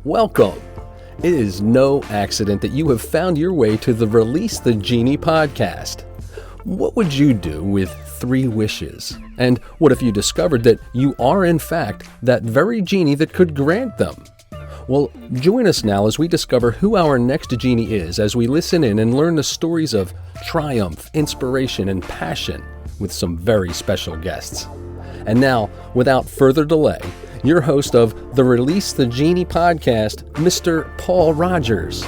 Welcome. It is no accident that you have found your way to the Release the Genie podcast. What would you do with 3 wishes? And what if you discovered that you are in fact that very genie that could grant them? Well, join us now as we discover who our next genie is as we listen in and learn the stories of triumph, inspiration, and passion with some very special guests. And now, without further delay, your host of the Release the Genie podcast, Mr. Paul Rogers.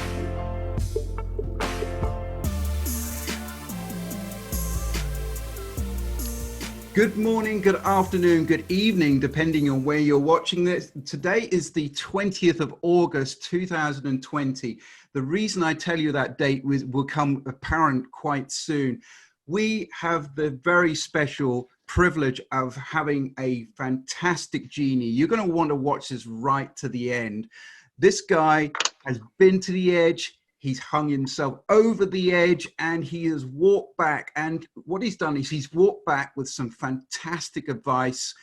Good morning, good afternoon, good evening, depending on where you're watching this. Today is the 20th of August, 2020. The reason I tell you that date will come apparent quite soon. We have the very special privilege of having a fantastic genie. You're going to want to watch this right to the end. This guy has been to the edge. He's hung himself over the edge and he has walked back. And what he's done is he's walked back with some fantastic advice.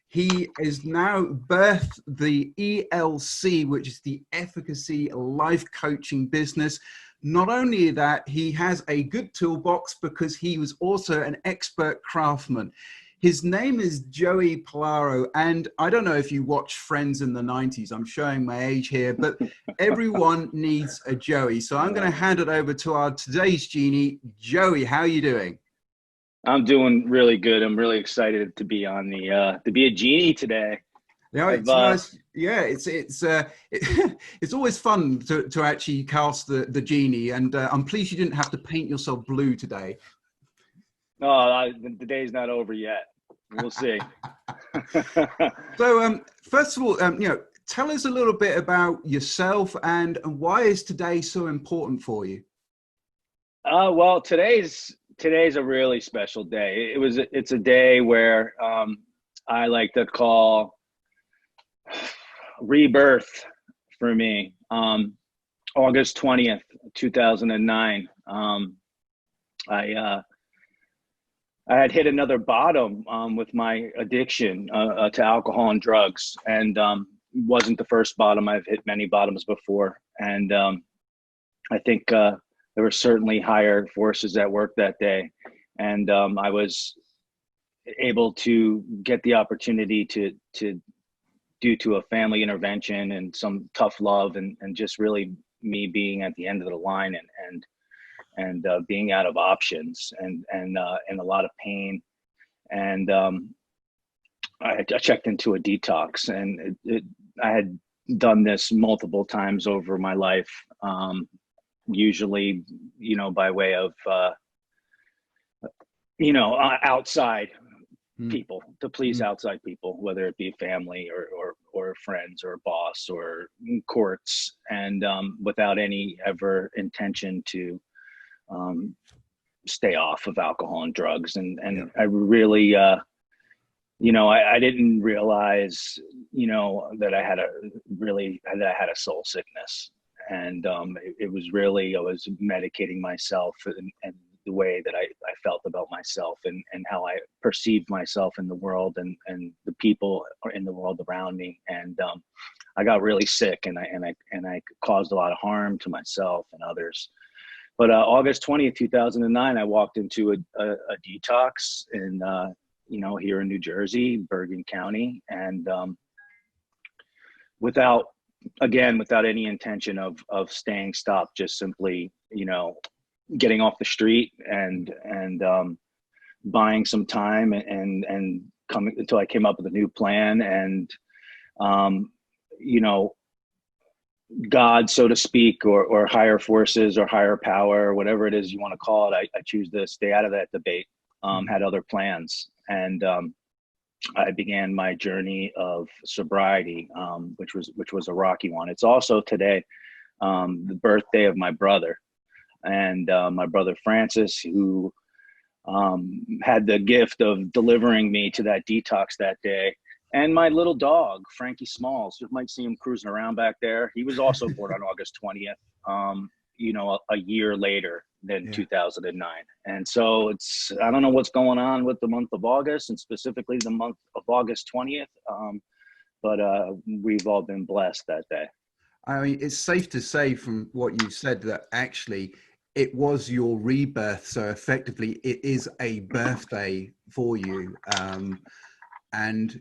He has now birthed the ELC, which is the Efficacy Life Coaching business. Not only that, he has a good toolbox because he was also an expert craftsman. His name is Joey Pollaro, and I don't know if you watched Friends in the 90s. I'm showing my age here, but everyone needs a Joey. So I'm going to hand it over to our today's genie. Joey, how are you doing? I'm doing really good. I'm really excited to be on to be a genie today. Yeah, it's nice. Yeah, it's always fun to actually cast the genie, and I'm pleased you didn't have to paint yourself blue today. Oh, the day's not over yet. We'll see. So, first of all, tell us a little bit about yourself and why is today so important for you? Well, today's a really special day. It's a day where I like to call rebirth for me. August 20th, 2009. I had hit another bottom with my addiction to alcohol and drugs, and wasn't the first bottom. I've hit many bottoms before, and I think there were certainly higher forces at work that day, and I was able to get the opportunity to due to a family intervention and some tough love and just really me being at the end of the line and being out of options and a lot of pain. And I checked into a detox, and I had done this multiple times over my life, usually, by way of, outside people, to please outside people, whether it be family or friends or boss or courts, and without any ever intention to stay off of alcohol and drugs. And I really, I didn't realize, that I had a soul sickness. And it was really, I was medicating myself and the way that I felt about myself and how I perceived myself in the world and the people in the world around me. And I got really sick and I caused a lot of harm to myself and others. But August 20th, 2009, I walked into a detox in, here in New Jersey, Bergen County. And without any intention of staying stopped, just simply, getting off the street and buying some time and coming until I came up with a new plan. And, God, so to speak, or higher forces or higher power, or whatever it is you want to call it. I choose to stay out of that debate, had other plans. And I began my journey of sobriety, which was a rocky one. It's also today the birthday of my brother. And my brother Francis, who had the gift of delivering me to that detox that day. And my little dog, Frankie Smalls, you might see him cruising around back there. He was also born on August 20th, a year later than 2009. And so I don't know what's going on with the month of August and specifically the month of August 20th. But we've all been blessed that day. I mean, it's safe to say from what you said that actually it was your rebirth. So effectively, it is a birthday for you. And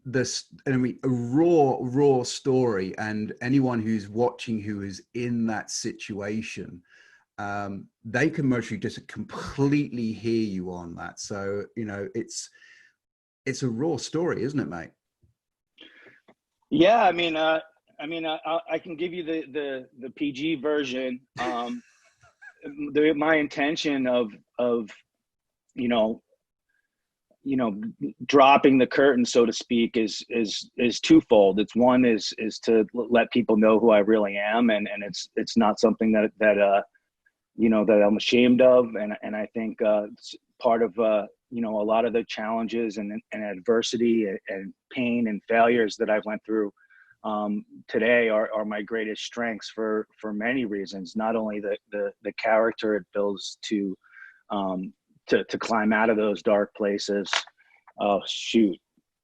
this, I mean, a raw story. And anyone who's watching who is in that situation, they can mostly just completely hear you on that. So, you know, it's a raw story, isn't it, mate? Yeah, I can give you the PG version. My intention of you know you know dropping the curtain, so to speak, is twofold. It's one is to let people know who I really am, and it's not something that I'm ashamed of, and I think it's part of a lot of the challenges and adversity and pain and failures that I've went through today are my greatest strengths for many reasons. Not only the character it builds to climb out of those dark places. Oh shoot,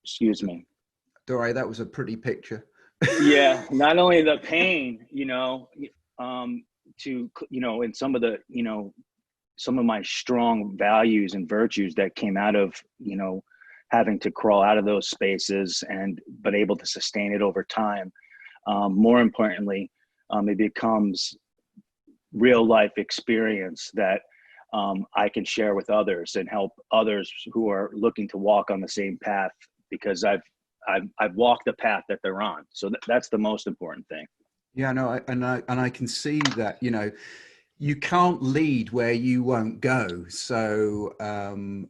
excuse me. Dory, that was a pretty picture. Yeah, not only the pain, to and some of my strong values and virtues that came out of having to crawl out of those spaces and but able to sustain it over time. More importantly, it becomes real life experience that I can share with others and help others who are looking to walk on the same path, because I've walked the path that they're on. So that's the most important thing. Yeah, no, I can see that, you know, you can't lead where you won't go. So, and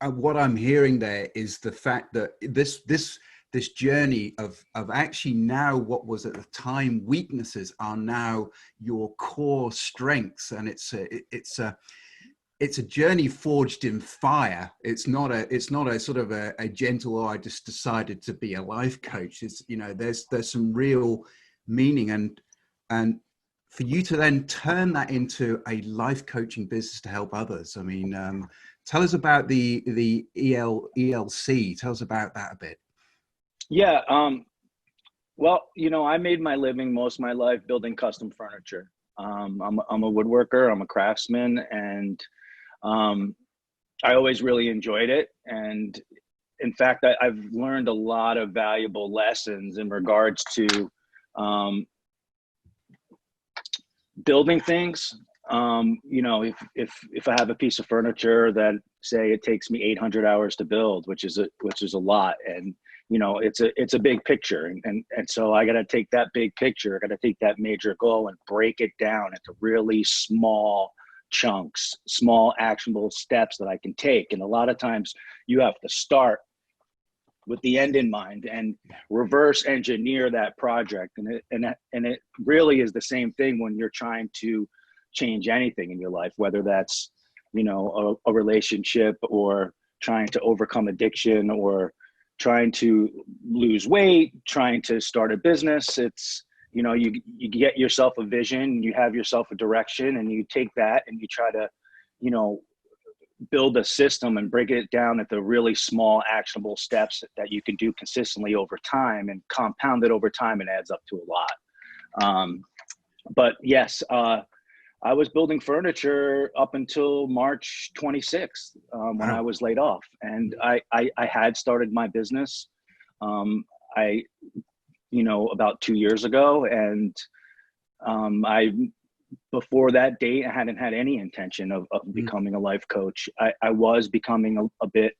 what I'm hearing there is the fact that this journey of actually now what was at the time weaknesses are now your core strengths, and it's a journey forged in fire. It's not a sort of a gentle, oh, I just decided to be a life coach. It's, you know, there's some real meaning, and for you to then turn that into a life coaching business to help others. I mean, tell us about the ELC. Tell us about that a bit. Yeah. Well, I made my living most of my life building custom furniture. I'm a woodworker, I'm a craftsman, and I always really enjoyed it. And in fact, I've learned a lot of valuable lessons in regards to building things. If I have a piece of furniture that, say, it takes me 800 hours to build, which is a lot, and it's a big picture, and so I got to take that big picture, I got to take that major goal and break it down into really small chunks, small actionable steps that I can take. And a lot of times you have to start with the end in mind and reverse engineer that project. And it really is the same thing when you're trying to change anything in your life, whether that's, a relationship, or trying to overcome addiction, or trying to lose weight, trying to start a business. It's, you get yourself a vision, you have yourself a direction, and you take that and you try to, build a system and break it down into really small actionable steps that you can do consistently over time, and compound it over time, and adds up to a lot. But yes, I was building furniture up until March 26th, when I was laid off, and I had started my business, about 2 years ago. And before that date, I hadn't had any intention of becoming a life coach. I was becoming a bit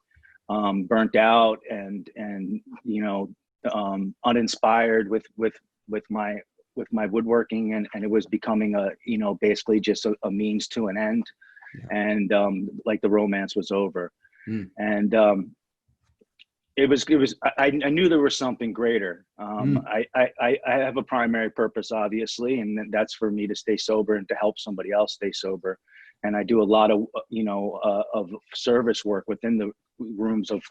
burnt out and uninspired with my woodworking, and it was becoming basically just a means to an end. Yeah. And like the romance was over. And I knew there was something greater. I have a primary purpose, obviously, and that's for me to stay sober and to help somebody else stay sober. And I do a lot of of service work within the rooms of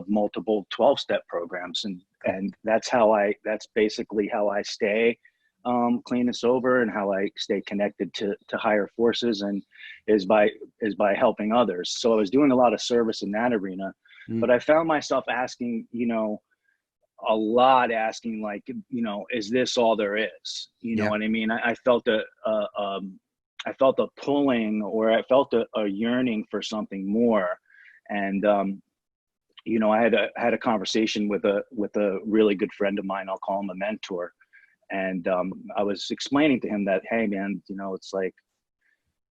multiple 12-step programs, and that's basically how I stay clean and sober, and how I stay connected to higher forces, and is by helping others. So I was doing a lot of service in that arena. But I found myself asking, a lot asking, like, is this all there is? You know Yeah. what I mean? I felt I felt a pulling, or I felt a yearning for something more. And, I had a conversation with a really good friend of mine. I'll call him a mentor. And I was explaining to him that, hey man, it's like,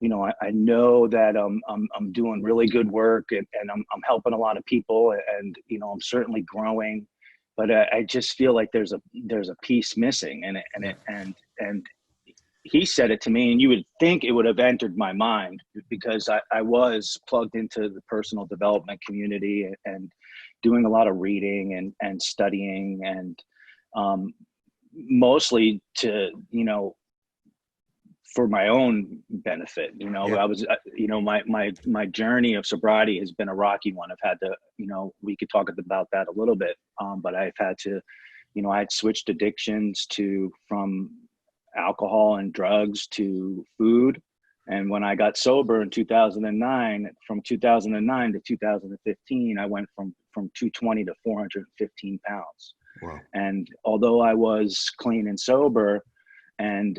I know that I'm doing really good work, and I'm helping a lot of people, and I'm certainly growing, but I just feel like there's a piece missing, and he said it to me, and you would think it would have entered my mind, because I was plugged into the personal development community and doing a lot of reading and studying, and mostly to for my own benefit. Yeah. I was my journey of sobriety has been a rocky one. I've had to, we could talk about that a little bit, but I've had to, I had switched addictions from alcohol and drugs to food. And when I got sober in 2009, from 2009 to 2015, I went from 220 to 415 pounds. Wow. And although I was clean and sober and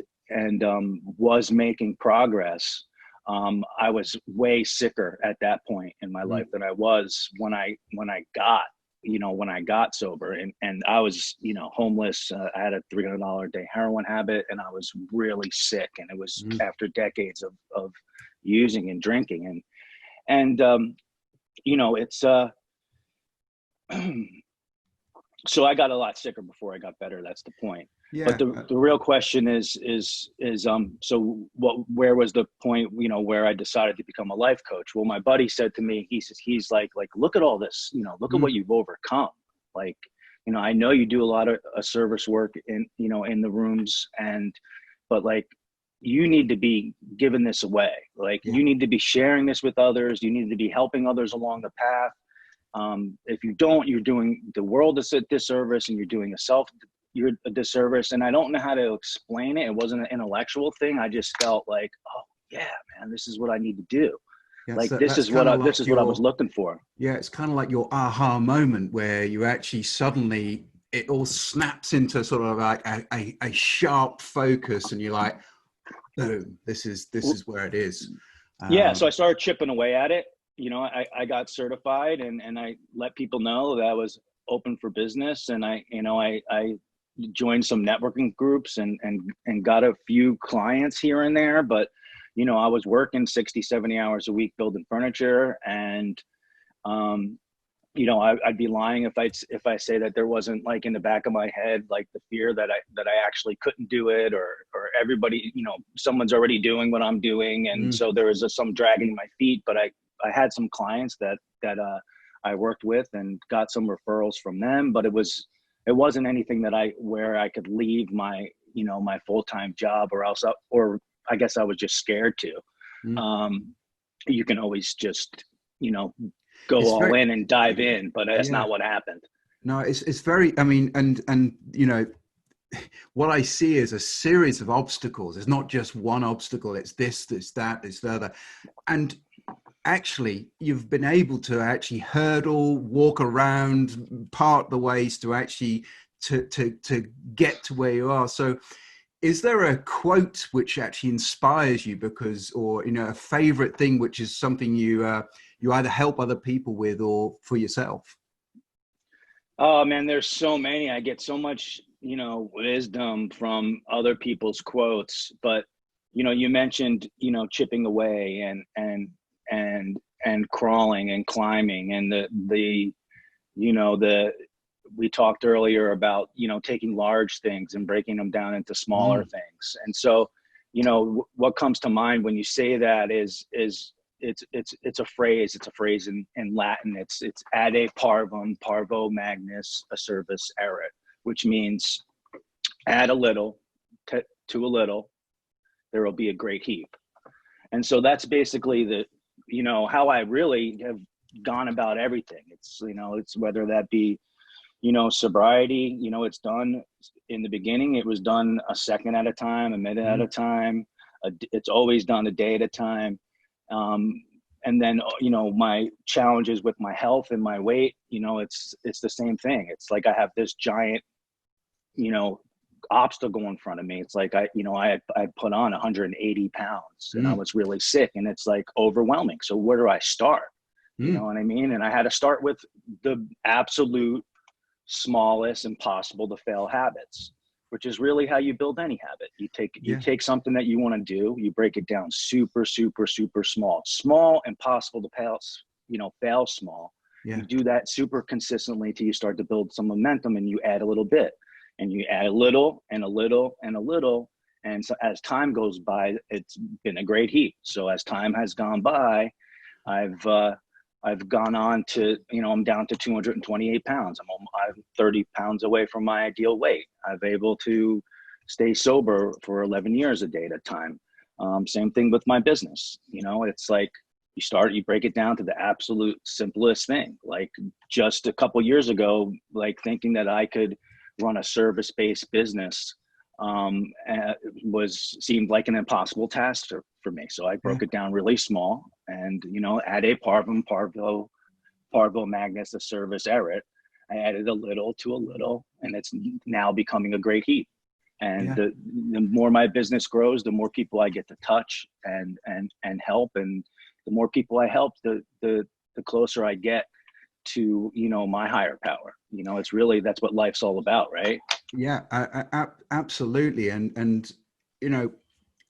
was making progress, I was way sicker at that point in my life than I was when I got sober, and I was, homeless. I had a $300 a day heroin habit, and I was really sick. And it was after decades of using and drinking, and it's so I got a lot sicker before I got better. That's the point. Yeah. But the real question is so where was the point, where I decided to become a life coach? Well, my buddy said to me, he's like, look at all this, look at what you've overcome. Like, I know you do a lot of service work in the rooms, but like, you need to be giving this away. Like, you need to be sharing this with others. You need to be helping others along the path. If you don't, you're doing the world a disservice, and you're doing you're a disservice. And I don't know how to explain it. It wasn't an intellectual thing. I just felt like, oh yeah, man, this is what I need to do. Yeah, like, so this is what I was looking for. Yeah. It's kind of like your aha moment, where you actually suddenly, it all snaps into sort of like a sharp focus, and you're like, boom, this is where it is. Yeah. So I started chipping away at it. I got certified, and I let people know that I was open for business. And I joined some networking groups and got a few clients here and there. But, I was working 60, 70 hours a week building furniture. And, I'd be lying if I say that there wasn't, like, in the back of my head, like, the fear that I actually couldn't do it, or everybody, someone's already doing what I'm doing. And so there was some dragging my feet. But I had some clients that I worked with, and got some referrals from them, but it wasn't anything where I could leave my, my full-time job, or I guess I was just scared to. You can always just, go all in and dive in, but that's not what happened. No, it's very, I mean, and what I see is a series of obstacles. It's not just one obstacle. It's this, it's that, it's the other. And actually, you've been able to actually hurdle, walk around, part the ways to actually to get to where you are. So is there a quote which actually inspires you, or a favorite thing, which is something you either help other people with or for yourself? Oh man, there's so many. I get so much, wisdom from other people's quotes. But, you mentioned, chipping away and crawling and climbing, and we talked earlier about, taking large things and breaking them down into smaller things. And so, what comes to mind when you say that is it's a phrase. It's a phrase in Latin. It's ade parvum, parvo magnus, a servus erit, which means add a little to a little, there will be a great heap. And so that's basically how I really have gone about everything. It's whether that be, sobriety, it's done in the beginning. It was done a second at a time, a minute at a time. It's always done a day at a time. and then, my challenges with my health and my weight, it's the same thing. It's like I have this giant, obstacle in front of me. It's like I put on 180 pounds and I was really sick, and it's like overwhelming. So where do I start? You know what I mean? And I had to start with the absolute smallest impossible to fail habits, which is really how you build any habit. You take something that you want to do, you break it down super, super, super small, impossible to fail small. You do that super consistently till you start to build some momentum, and you add a little bit, and you add a little and a little and a little. And so as time goes by, it's been a great heat. So as time has gone by, I've gone on to, I'm down to 228 pounds. I'm 30 pounds away from my ideal weight. I've able to stay sober for 11 years a day at a time. Same thing with my business. It's like you break it down to the absolute simplest thing. Like just a couple years ago, like thinking that I could run a service-based business seemed like an impossible task for me. So I broke it down really small, and add a Parvo Magnus, a service Erit. I added a little to a little, and it's now becoming a great heat. And the more my business grows, the more people I get to touch and help, and the more people I help, the closer I get to my higher power. It's really, that's what life's all about, right? Absolutely. And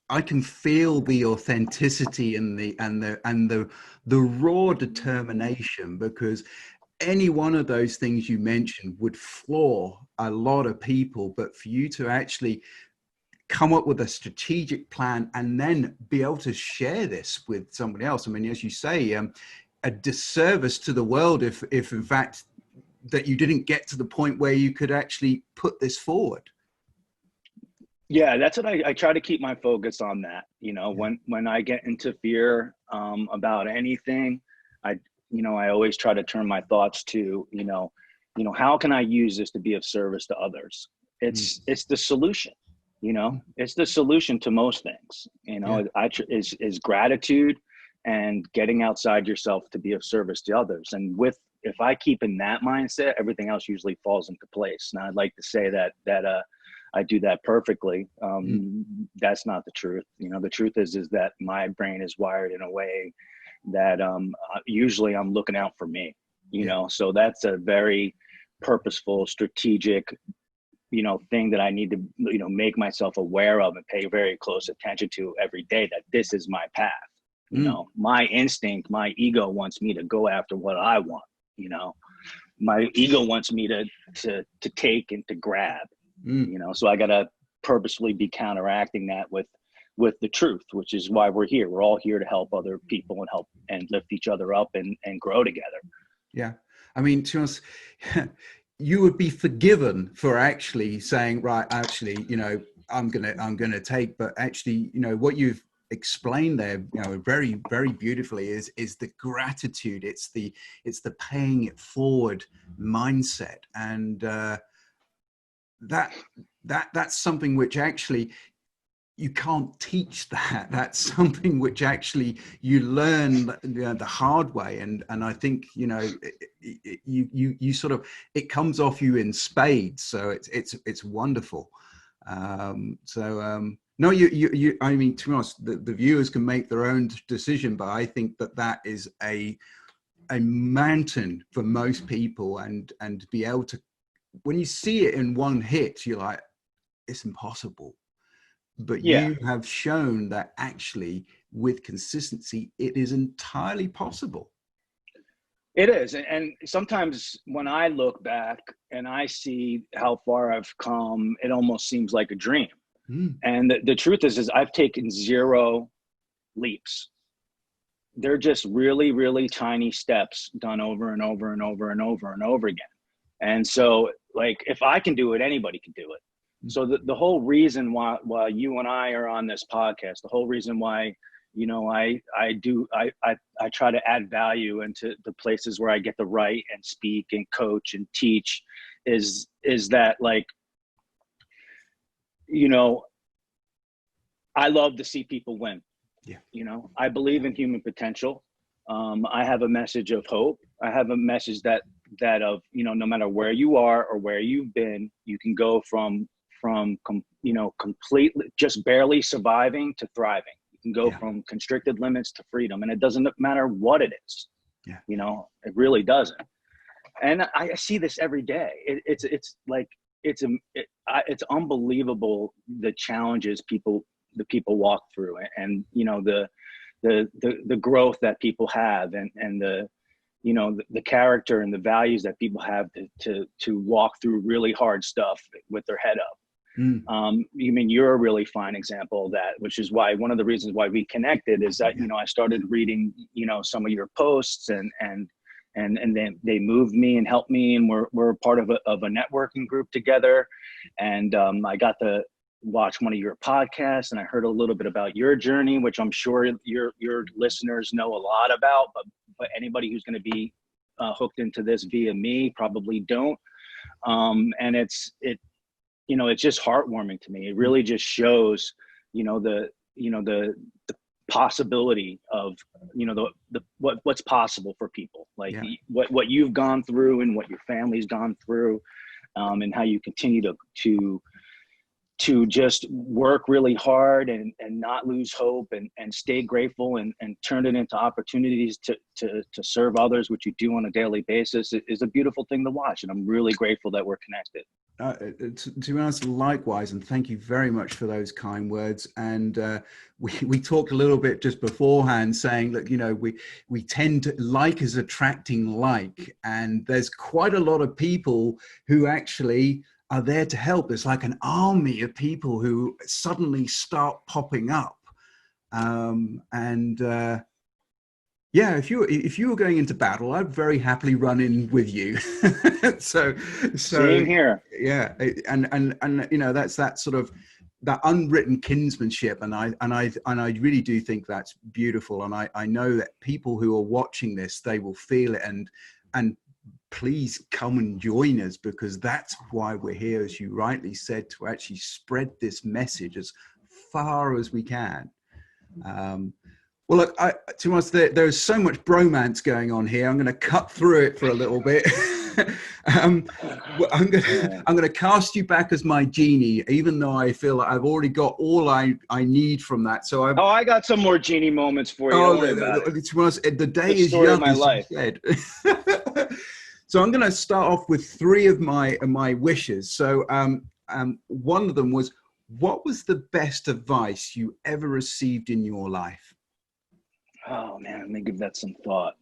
I can feel the authenticity and the raw determination, because any one of those things you mentioned would floor a lot of people. But for you to actually come up with a strategic plan and then be able to share this with somebody else, I mean, as you say, a disservice to the world if in fact that you didn't get to the point where you could actually put this forward. Yeah, that's what I try to keep my focus on that. When I get into fear about anything, I always try to turn my thoughts to, how can I use this to be of service to others? It's the solution, it's the solution to most things, is gratitude and getting outside yourself to be of service to others. And if I keep in that mindset, everything else usually falls into place. Now I'd like to say that I do that perfectly. That's not the truth. The truth is that my brain is wired in a way that usually I'm looking out for me, so that's a very purposeful, strategic, thing that I need to, make myself aware of and pay very close attention to every day, that this is my path. My instinct, my ego wants me to go after what I want. My ego wants me to take and to grab. So I got to purposefully be counteracting that with the truth, which is why we're here. We're all here to help other people and help and lift each other up and grow together. Yeah. I mean, to us, you would be forgiven for actually saying, right, actually, I'm going to take, but actually, what you've explained there, very, very beautifully is the gratitude. It's the paying it forward mindset. And, that's something which actually you can't teach. That's something which actually you learn the hard way, and I think you sort of, it comes off you in spades, so it's wonderful. No, you I mean, to be honest, the viewers can make their own decision, but I think that is a mountain for most people, and to be able to, when you see it in one hit, you're like, it's impossible. But you have shown that actually with consistency, it is entirely possible. It is. And sometimes when I look back and I see how far I've come, it almost seems like a dream. And the truth is I've taken 0 leaps. They're just really, really tiny steps done over and over and over and over and over again. And so, like, if I can do it, anybody can do it. So the whole reason why you and I are on this podcast, the whole reason why, I try to add value into the places where I get to write and speak and coach and teach is that, like, I love to see people win. I believe in human potential. I have a message of hope. I have a message that of, no matter where you are or where you've been, you can go from completely just barely surviving to thriving. You can go from constricted limits to freedom, and it doesn't matter what it is. Yeah. It really doesn't. And I see this every day. It's unbelievable the challenges the people walk through, and the growth that people have, and the character and the values that people have to walk through really hard stuff with their head up. You're a really fine example of that, which is why one of the reasons why we connected is that, I started reading, some of your posts, and then they moved me and helped me, and we're part of a networking group together. And I got to watch one of your podcasts, and I heard a little bit about your journey, which I'm sure your listeners know a lot about, but anybody who's going to be hooked into this via me probably don't. And it's just heartwarming to me. It really just shows, the possibility of, what's possible for people, like what you've gone through and what your family's gone through, and how you continue to just work really hard and not lose hope, and stay grateful, and turn it into opportunities to serve others, which you do on a daily basis, is a beautiful thing to watch. And I'm really grateful that we're connected. To be honest, likewise, and thank you very much for those kind words. And we talked a little bit just beforehand, saying that we tend to, like is attracting like, and there's quite a lot of people who actually are there to help. There's like an army of people who suddenly start popping up, if you were going into battle, I'd very happily run in with you. so Same here. Yeah, and that's that sort of that unwritten kinsmanship, and I really do think that's beautiful. And I know that people who are watching this, they will feel it, and please come and join us, because that's why we're here, as you rightly said, to actually spread this message as far as we can. Well, look, to be honest, there's so much bromance going on here. I'm going to cut through it for a little bit. I'm going to cast you back as my genie, even though I feel like I've already got all I need from that. So I got some more genie moments for you. Don't worry about it. To be honest, the day is young, as you said. So I'm going to start off with three of my wishes. So one of them was, what was the best advice you ever received in your life? Oh man, let me give that some thought.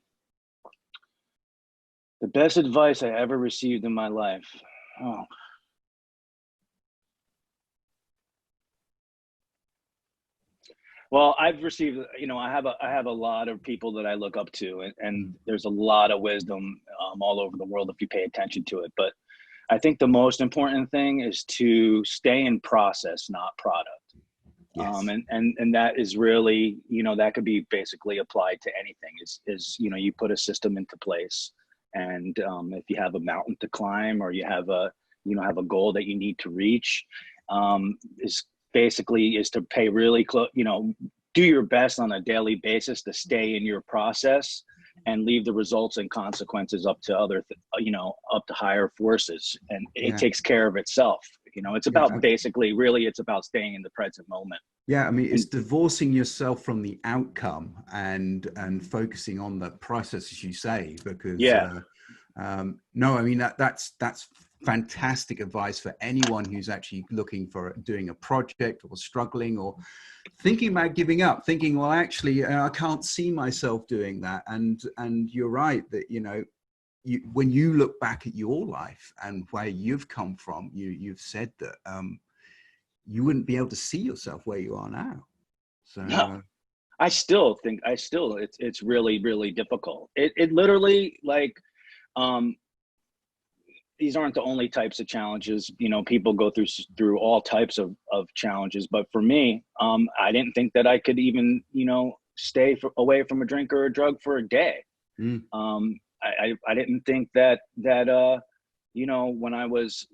The best advice I ever received in my life. Oh. Well, I've received, I have a lot of people that I look up to, and there's a lot of wisdom all over the world if you pay attention to it. But I think the most important thing is to stay in process, not product. Yes. And that is really, that could be basically applied to anything. Is you put a system into place, and if you have a mountain to climb, or you have a goal that you need to reach, is to pay really close, do your best on a daily basis to stay in your process, and leave the results and consequences up to up to higher forces, and it takes care of itself. It's about it's about staying in the present moment. Yeah, I mean, it's divorcing yourself from the outcome and focusing on the process, as you say, because no, I mean, that's fantastic advice for anyone who's actually looking for doing a project, or struggling, or thinking about giving up, thinking, well, actually, I can't see myself doing that. And you're right that, when you look back at your life and where you've come from, you've said that you wouldn't be able to see yourself where you are now. So no, I still think it's really, really difficult. It literally, like, these aren't the only types of challenges. People go through all types of challenges. But for me, I didn't think that I could even, stay away from a drink or a drug for a day. I didn't think that when I was,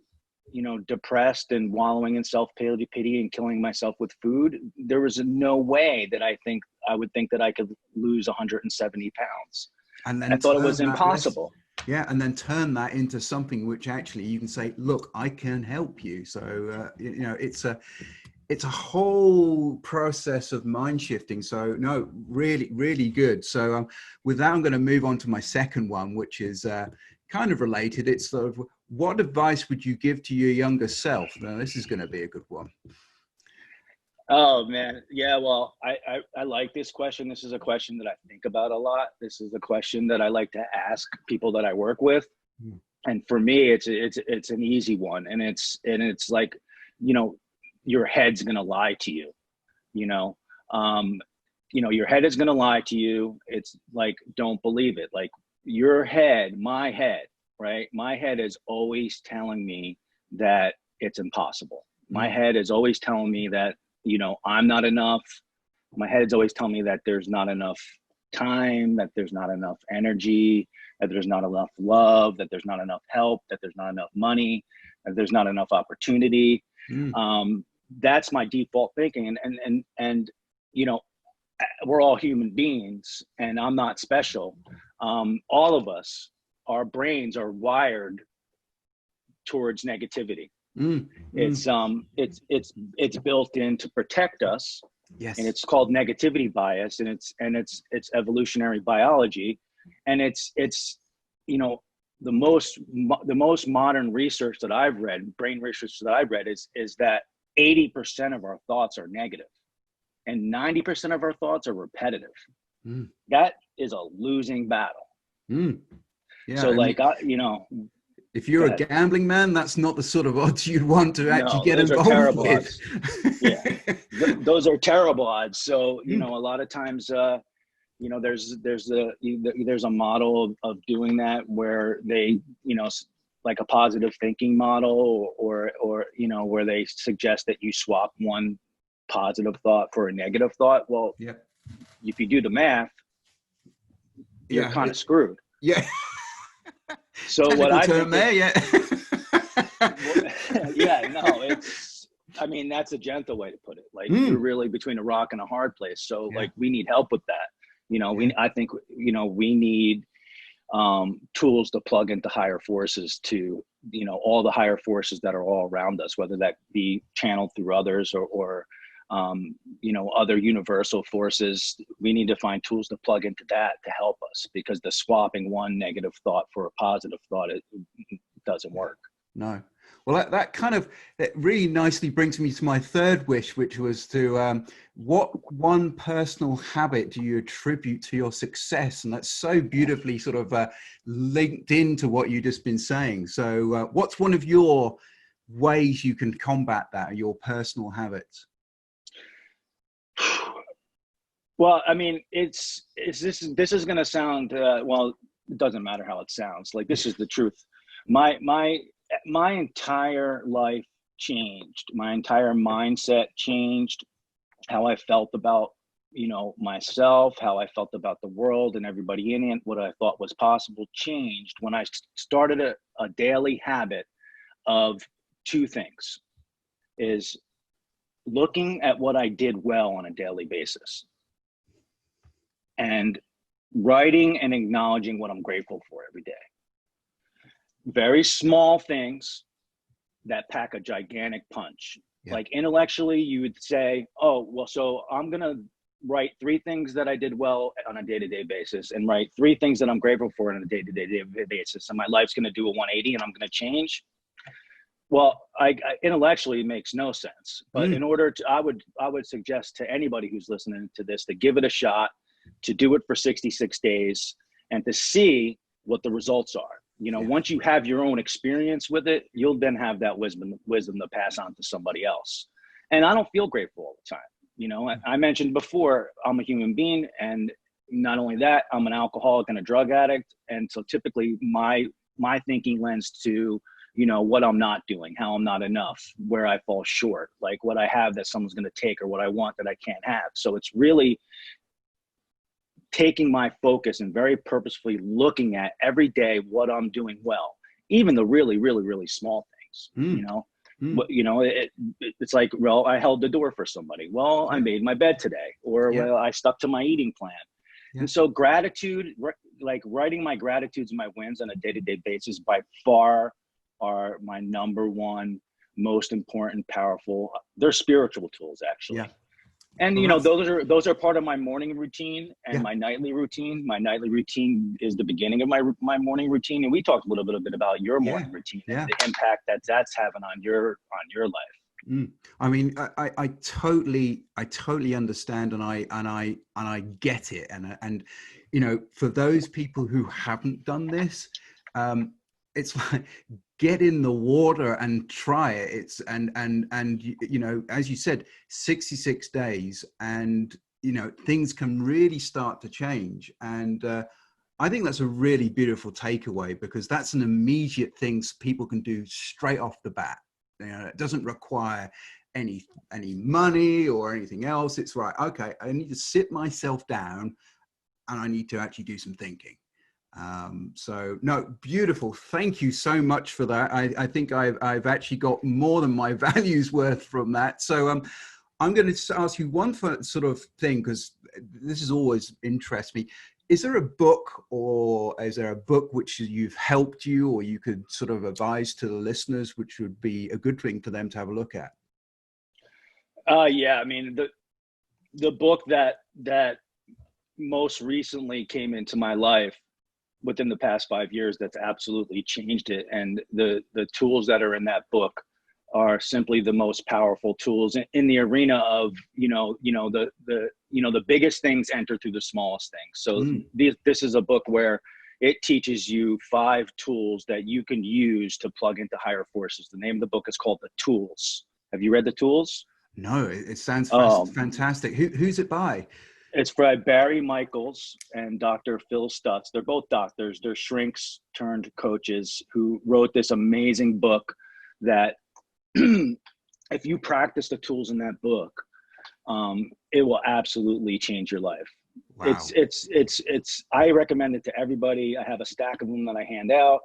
depressed and wallowing in self-pity and killing myself with food, there was no way that I think I would think that I could lose 170 pounds. And And I then thought it was turn that impossible. yeah, and then turn that into something which actually you can say, look, I can help you. So it's a whole process of mind shifting. So no, really, really good. So with that, I'm going to move on to my second one, which is kind of related. It's sort of, what advice would you give to your younger self? Now, this is going to be a good one. Oh man. Yeah. Well, I like this question. This is a question that I think about a lot. This is a question that I like to ask people that I work with. Mm. And for me, it's an easy one. And it's like, you know, your head's going to lie to you, you know, your head is going to lie to you. It's like, don't believe it. Like your head, my head, right? My head is always telling me that it's impossible. My head is always telling me that, I'm not enough. My head's always telling me that there's not enough time, that there's not enough energy, that there's not enough love, that there's not enough help, that there's not enough money, that there's not enough opportunity. That's my default thinking. And we're all human beings and I'm not special. All of us, our brains are wired towards negativity. It's built in to protect us. Yes. And it's called negativity bias, and it's evolutionary biology. And it's the most modern research that I've read, brain research that I've read is that 80% of our thoughts are negative and 90% of our thoughts are repetitive. That is a losing battle. Yeah. So if you're a gambling man, that's not the sort of odds you'd want to actually get involved with. Odds. Yeah, those are terrible odds. So, a lot of times, there's a model of doing that where they, like a positive thinking model or where they suggest that you swap one positive thought for a negative thought. Well, if you do the math, you're kind of screwed. Yeah. So what I term think there, that's a gentle way to put it. Like you're really between a rock and a hard place. So like we need help with that. I think we need tools to plug into higher forces to, all the higher forces that are all around us, whether that be channeled through others or other universal forces. We need to find tools to plug into that to help us, because the swapping one negative thought for a positive thought, it doesn't work. No. Well, that really nicely brings me to my third wish, which was to, what one personal habit do you attribute to your success? And that's so beautifully sort of linked into what you've just been saying. So what's one of your ways you can combat that, your personal habits? Well, I mean, this is going to sound, it doesn't matter how it sounds. Like, this is the truth. My entire life changed. My entire mindset changed. How I felt about, myself, how I felt about the world and everybody in it, what I thought was possible changed when I started a daily habit of two things: is looking at what I did well on a daily basis and writing and acknowledging what I'm grateful for every day. Very small things that pack a gigantic punch. Yeah. Like intellectually, you would say, oh, well, so I'm going to write 3 things that I did well on a day-to-day basis and write 3 things that I'm grateful for on a day-to-day basis. And my life's going to do a 180 and I'm going to change. Well, I intellectually, it makes no sense. But in order to, I would suggest to anybody who's listening to this to give it a shot, to do it for 66 days and to see what the results are. Once you have your own experience with it, you'll then have that wisdom to pass on to somebody else. And I don't feel grateful all the time. I mentioned before, I'm a human being, and not only that, I'm an alcoholic and a drug addict. And so typically my thinking lends to, what I'm not doing, how I'm not enough, where I fall short, like what I have that someone's going to take or what I want that I can't have. So it's really taking my focus and very purposefully looking at every day what I'm doing well, even the really, really, really small things, Mm. It's like, well, I held the door for somebody. Well, I made my bed today, or Yeah. well, I stuck to my eating plan. Yeah. And so gratitude, like writing my gratitudes and my wins on a day-to-day basis, by far are my number one most important, powerful. They're spiritual tools, actually. Yeah. And Well, that's, those are part of my morning routine and yeah. my nightly routine. My nightly routine is the beginning of my morning routine, and we talked a little bit about your Yeah. morning routine Yeah. and the impact that's having on your life. Mm. I mean, I totally understand, and I get it, and for those people who haven't done this, it's like get in the water and try it. It's and as you said, 66 days, and things can really start to change, and I think that's a really beautiful takeaway, because that's an immediate thing people can do straight off the bat. It doesn't require any money or anything else. It's right. Okay, I need to sit myself down, and I need to actually do some thinking. So no, beautiful. Thank you so much for that. I think I've actually got more than my value's worth from that. So I'm going to ask you one sort of thing, because this is always interests me. Is there a book, or is there a book which you've helped you, or you could sort of advise to the listeners, which would be a good thing for them to have a look at? Yeah, I mean, the book that most recently came into my life within the past 5 years, that's absolutely changed it, and the tools that are in that book are simply the most powerful tools in the arena of the biggest things enter through the smallest things. So this is a book where it teaches you 5 tools that you can use to plug into higher forces. The name of the book is called The Tools. Have you read The Tools? No, it sounds Um, fantastic. Who's it by? It's by Barry Michaels and Dr. Phil Stutz. They're both doctors. They're shrinks turned coaches who wrote this amazing book that if you practice the tools in that book, it will absolutely change your life. Wow. I recommend it to everybody. I have a stack of them that I hand out.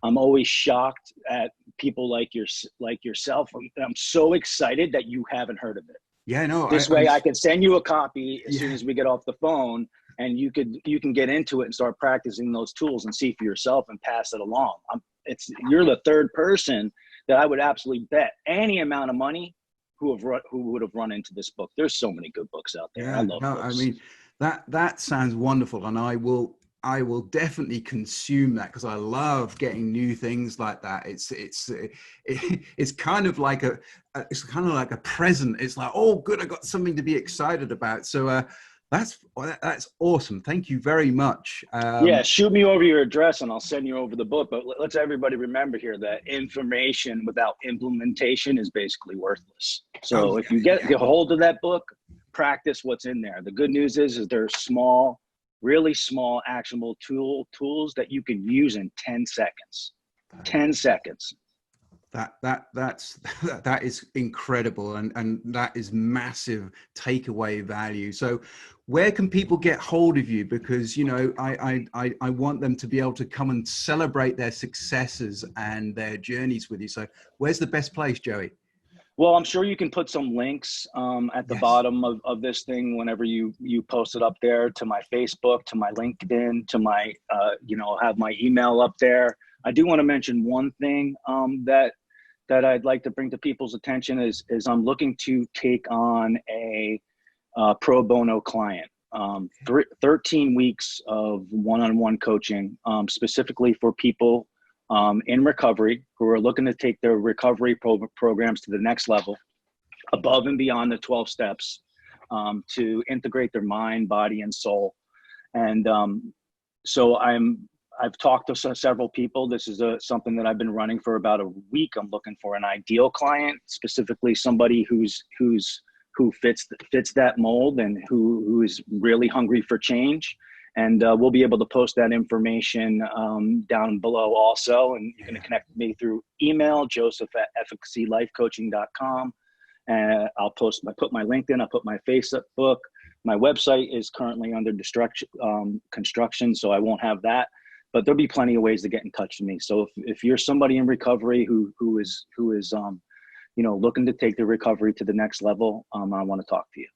I'm always shocked at people like yourself. I'm so excited that you haven't heard of it. Yeah, no. This way I can send you a copy as soon Yeah. as we get off the phone, and you can get into it and start practicing those tools and see for yourself and pass it along. You're the third person that I would absolutely bet any amount of money who would have run into this book. There's so many good books out there. Yeah, I love no, books. I mean, that sounds wonderful, and I will definitely consume that, because I love getting new things like that. It's kind of like a present. It's like, oh, good, I got something to be excited about. So that's awesome. Thank you very much. Yeah, shoot me over your address and I'll send you over the book. But let's everybody remember here that information without implementation is basically worthless. So if you get a hold of that book, practice what's in there. The good news is there's small, really small, actionable tools that you can use in 10 seconds. 10 seconds. That is incredible, and that is massive takeaway value. So where can people get hold of you? Because I want them to be able to come and celebrate their successes and their journeys with you. So where's the best place, Joey? Well, I'm sure you can put some links at the bottom of this thing whenever you post it up there, to my Facebook, to my LinkedIn, to my have my email up there. I do want to mention one thing that I'd like to bring to people's attention is I'm looking to take on a pro bono client. 13 weeks of one-on-one coaching, specifically for people in recovery who are looking to take their recovery programs to the next level, above and beyond the 12 steps, to integrate their mind, body, and soul. And so I've talked to several people. This is something that I've been running for about a week. I'm looking for an ideal client, specifically somebody who fits that mold and who is really hungry for change. And we'll be able to post that information down below also. And you can connect with me through email, joseph@efficacylifecoaching.com. And I'll put my LinkedIn, I'll put my Facebook. My website is currently under construction, so I won't have that. But there'll be plenty of ways to get in touch with me. So if you're somebody in recovery who is looking to take the recovery to the next level, I want to talk to you.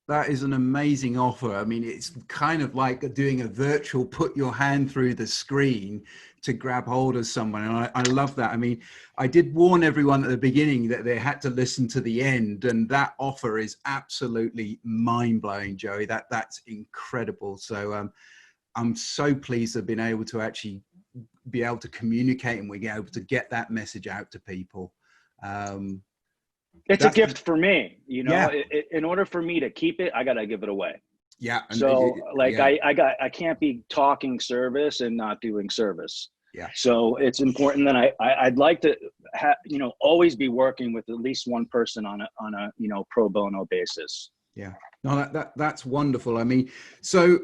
That is an amazing offer. I mean, it's kind of like doing a virtual put your hand through the screen to grab hold of someone. And I love that. I mean, I did warn everyone at the beginning that they had to listen to the end. And that offer is absolutely mind-blowing, Joey. That's incredible. So I'm so pleased to have been able to actually be able to communicate and we're able to get that message out to people. It's a gift for me, Yeah. In order for me to keep it, I got to give it away. Yeah. So yeah. I can't be talking service and not doing service. Yeah. So it's important that I'd like to always be working with at least one person on a pro bono basis. Yeah. No, that's wonderful. I mean, so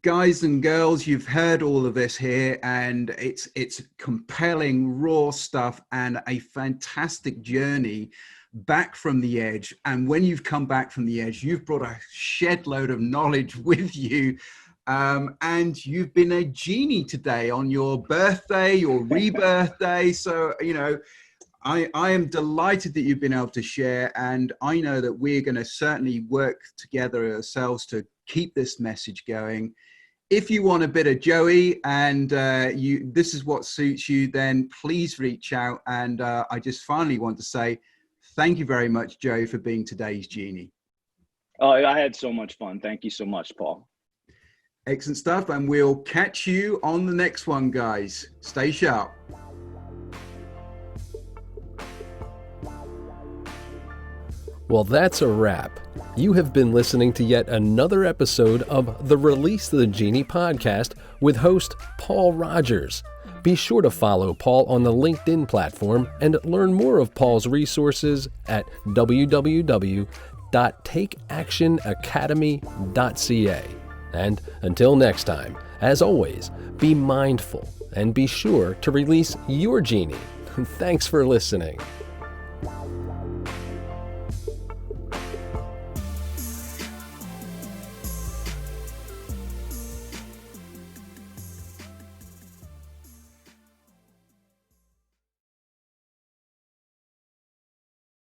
guys and girls, you've heard all of this here, and it's compelling, raw stuff and a fantastic journey back from the edge. And when you've come back from the edge, you've brought a shed load of knowledge with you. And you've been a genie today on your birthday, your rebirth day. So, I am delighted that you've been able to share. And I know that we're going to certainly work together ourselves to keep this message going. If you want a bit of Joey and this is what suits you, then please reach out. And I just finally want to say, thank you very much, Joe, for being today's genie. Oh, I had so much fun. Thank you so much, Paul. Excellent stuff. And we'll catch you on the next one, guys. Stay sharp. Well, that's a wrap. You have been listening to yet another episode of the Release the Genie podcast with host Paul Rogers. Be sure to follow Paul on the LinkedIn platform and learn more of Paul's resources at www.takeactionacademy.ca. And until next time, as always, be mindful and be sure to release your genie. Thanks for listening.